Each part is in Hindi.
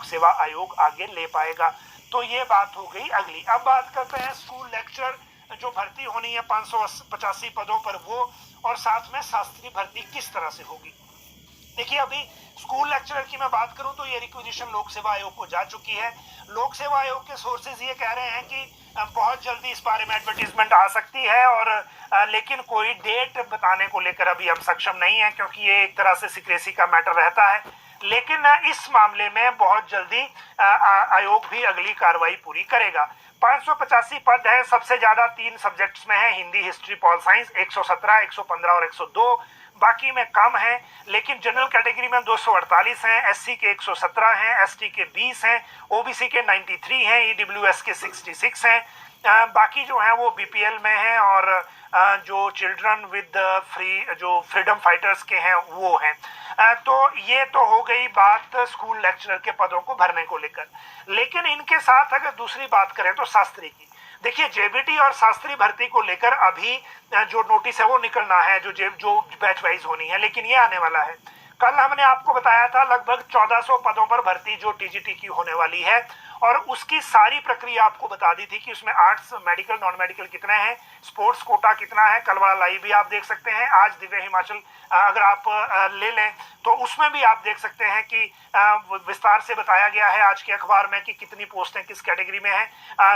सेवा आयोग आगे ले पाएगा। तो ये बात हो गई अगली। अब बात करते हैं स्कूल लेक्चरर जो भर्ती होनी है 585 पदों पर वो, और साथ में शास्त्री भर्ती किस तरह से होगी। देखिए अभी स्कूल लेक्चरर की मैं बात करूं तो ये रिक्वेजिशन लोक सेवा आयोग को जा चुकी है। लोक सेवा आयोग के सोर्सेज ये कह रहे हैं कि बहुत जल्दी इस बारे में एडवर्टीजमेंट आ सकती है, और लेकिन कोई डेट बताने को लेकर अभी हम सक्षम नहीं है, क्योंकि ये एक तरह से सीक्रेसी का मैटर रहता है। लेकिन इस मामले में बहुत जल्दी आयोग भी अगली कार्रवाई पूरी करेगा। 585 पद है, सबसे ज्यादा 3 सब्जेक्ट्स में है, हिंदी, हिस्ट्री, पॉल साइंस, 117, 115 और 102। बाकी में कम है, लेकिन जनरल कैटेगरी में 248 हैं, एससी के 117 हैं, एसटी के 20 हैं, ओबीसी के 93 हैं, ईडब्ल्यूएस के 66 हैं। बाकी जो है वो बीपीएल में हैं, और जो चिल्ड्रन विद जो फ्रीडम फाइटर्स के हैं वो हैं। तो ये तो हो गई बात स्कूल लेक्चरर के पदों को भरने को लेकर। लेकिन इनके साथ अगर दूसरी बात करें तो शास्त्री की, देखिए जेबीटी और शास्त्री भर्ती को लेकर अभी जो नोटिस है वो निकलना है, जो बैच वाइज होनी है, लेकिन ये आने वाला है। कल हमने आपको बताया था लगभग 1400 पदों पर भर्ती जो टीजीटी की होने वाली है, और उसकी सारी प्रक्रिया आपको बता दी थी कि उसमें आर्ट्स, मेडिकल, नॉन मेडिकल कितने हैं, स्पोर्ट्स कोटा कितना है। कल वाला लाइव भी आप देख सकते हैं। आज दिव्य हिमाचल अगर आप ले लें तो उसमें भी आप देख सकते हैं कि विस्तार से बताया गया है आज के अखबार में कि कितनी पोस्टें किस कैटेगरी में है,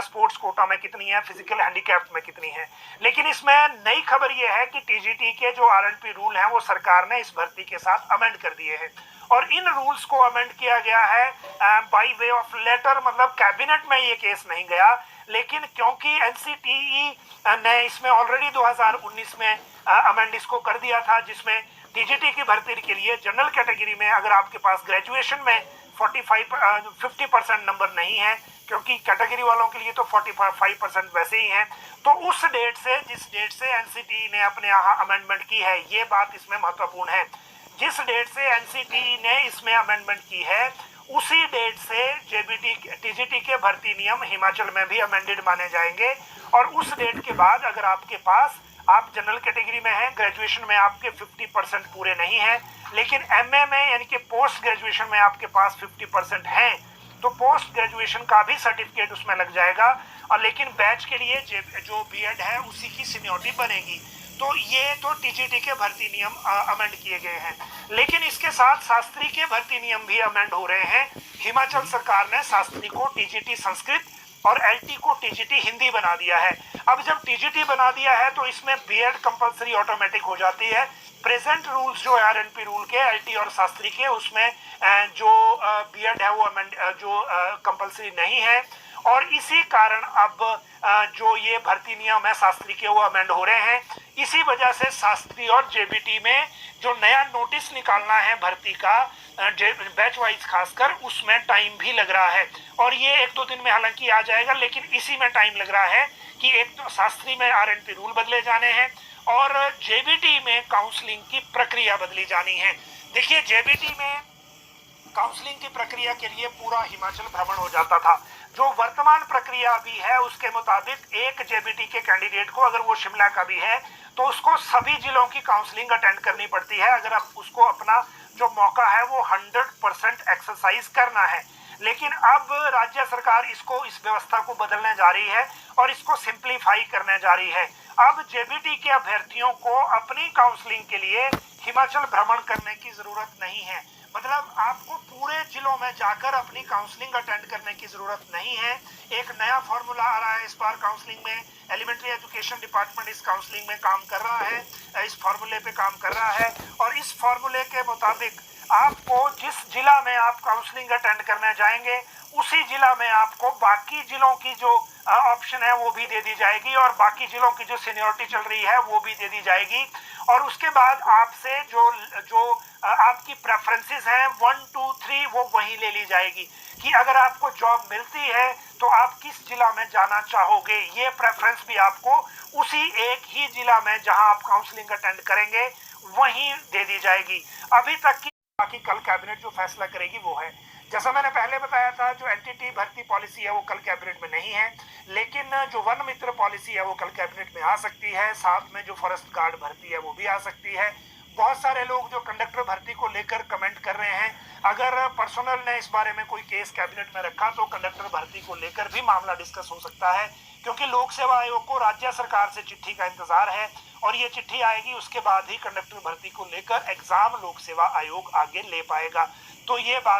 स्पोर्ट्स कोटा में कितनी है, फिजिकल हैंडीकैप्ड में कितनी है। लेकिन इसमें नई खबर यह है कि टीजीटी के जो आरएनपी रूल हैं वो सरकार ने इस भर्ती के साथ अमेंड कर दिए हैं, और इन रूल्स को अमेंड किया गया है बाय वे ऑफ लेटर, मतलब कैबिनेट में ये केस नहीं गया। लेकिन क्योंकि एनसीटीई ने इसमें ऑलरेडी 2019 में अमेंड इसको कर दिया था, जिसमें टीजीटी की भर्ती के लिए जनरल कैटेगरी में अगर आपके पास ग्रेजुएशन में 50% नंबर नहीं है, क्योंकि कैटेगरी वालों के लिए तो 45% वैसे ही हैं, तो उस डेट से, जिस डेट से एनसीटीई ने अपने यहाँ अमेंडमेंट की है, ये बात इसमें महत्वपूर्ण है। जिस डेट से एनसीटीई ने इसमें अमेंडमेंट की है उसी डेट से जेबीटी टीजीटी के भर्ती नियम हिमाचल में भी अमेंडेड माने जाएंगे। और उस डेट के बाद अगर आपके पास, आप जनरल कैटेगरी में हैं, ग्रेजुएशन में आपके 50% पूरे नहीं हैं, लेकिन एमए में यानी कि पोस्ट ग्रेजुएशन में आपके पास 50% हैं, तो पोस्ट ग्रेजुएशन का भी सर्टिफिकेट उसमें लग जाएगा। और लेकिन बैच के लिए जो बीएड है उसी की सीनियरिटी बनेगी। तो ये तो टीजीटी के भर्ती नियम अमेंड किए गए हैं, लेकिन इसके साथ शास्त्री के भर्ती नियम भी अमेंड हो रहे हैं। हिमाचल सरकार ने शास्त्री को टीजीटी संस्कृत और एलटी को टीजीटी हिंदी बना दिया है। अब जब टीजीटी बना दिया है तो इसमें बीएड कंपलसरी ऑटोमेटिक हो जाती है। प्रेजेंट रूल्स जो आरएनपी रूल के, एलटी और शास्त्री के, उसमें जो बीएड है वो जो कंपलसरी नहीं है, और इसी कारण अब जो ये भर्ती नियम है शास्त्री के वो अमेंड हो रहे हैं। इसी वजह से शास्त्री और जेबीटी में जो नया नोटिस निकालना है भर्ती का बैच वाइज खासकर, उसमें टाइम भी लग रहा है, और ये 1-2 दिन में हालांकि आ जाएगा, लेकिन इसी में टाइम लग रहा है कि एक तो शास्त्री में आरएनपी रूल बदले जाने हैं और जेबीटी में काउंसलिंग की प्रक्रिया बदली जानी है। देखिए जेबीटी में काउंसलिंग की प्रक्रिया के लिए पूरा हिमाचल भ्रमण हो जाता था। जो वर्तमान प्रक्रिया भी है उसके मुताबिक एक जेबीटी के कैंडिडेट को, अगर वो शिमला का भी है, तो उसको सभी जिलों की काउंसलिंग अटेंड करनी पड़ती है, अगर आप उसको अपना जो मौका है वो 100% एक्सरसाइज करना है। लेकिन अब राज्य सरकार इस व्यवस्था को बदलने जा रही है और इसको सिंप्लीफाई करने जा रही है। अब जेबीटी के अभ्यर्थियों को अपनी काउंसलिंग के लिए हिमाचल भ्रमण करने की जरूरत नहीं है, मतलब आपको पूरे जिलों में जाकर अपनी काउंसलिंग अटेंड करने की जरूरत नहीं है। एक नया फॉर्मूला आ रहा है इस बार काउंसलिंग में, एलिमेंट्री एजुकेशन डिपार्टमेंट इस काउंसलिंग में काम कर रहा है, इस फॉर्मूले पे काम कर रहा है, और इस फॉर्मूले के मुताबिक आपको जिस जिला में आप काउंसलिंग अटेंड करने जाएंगे उसी जिला में आपको बाकी जिलों की जो ऑप्शन है वो भी दे दी जाएगी, और बाकी जिलों की जो सीनियरिटी चल रही है वो भी दे दी जाएगी। और उसके बाद आपसे जो आपकी प्रेफरेंसेस हैं 1, 2, 3 वो वहीं ले ली जाएगी कि अगर आपको जॉब मिलती है तो आप किस जिला में जाना चाहोगे। ये प्रेफरेंस भी आपको उसी एक ही जिला में जहां आप काउंसलिंग अटेंड करेंगे वहीं दे दी जाएगी। अभी तक की बाकी कल कैबिनेट जो फैसला करेगी वो है। जैसा मैंने पहले बताया था, जो एनटीटी भर्ती पॉलिसी है वो कल कैबिनेट में नहीं है, लेकिन जो वन मित्र पॉलिसी है वो कल कैबिनेट में आ सकती है। साथ में जो फॉरेस्ट गार्ड भर्ती है वो भी आ सकती है। बहुत सारे लोग जो कंडक्टर भर्ती को लेकर कमेंट कर रहे हैं, अगर पर्सनल ने इस बारे में कोई केस कैबिनेट में रखा तो कंडक्टर भर्ती को लेकर भी मामला डिस्कस हो सकता है, क्योंकि लोक सेवा आयोग को राज्य सरकार से चिट्ठी का इंतजार है और ये चिट्ठी आएगी उसके बाद ही कंडक्टर भर्ती को लेकर एग्जाम लोक सेवा आयोग आगे ले पाएगा। तो ये बात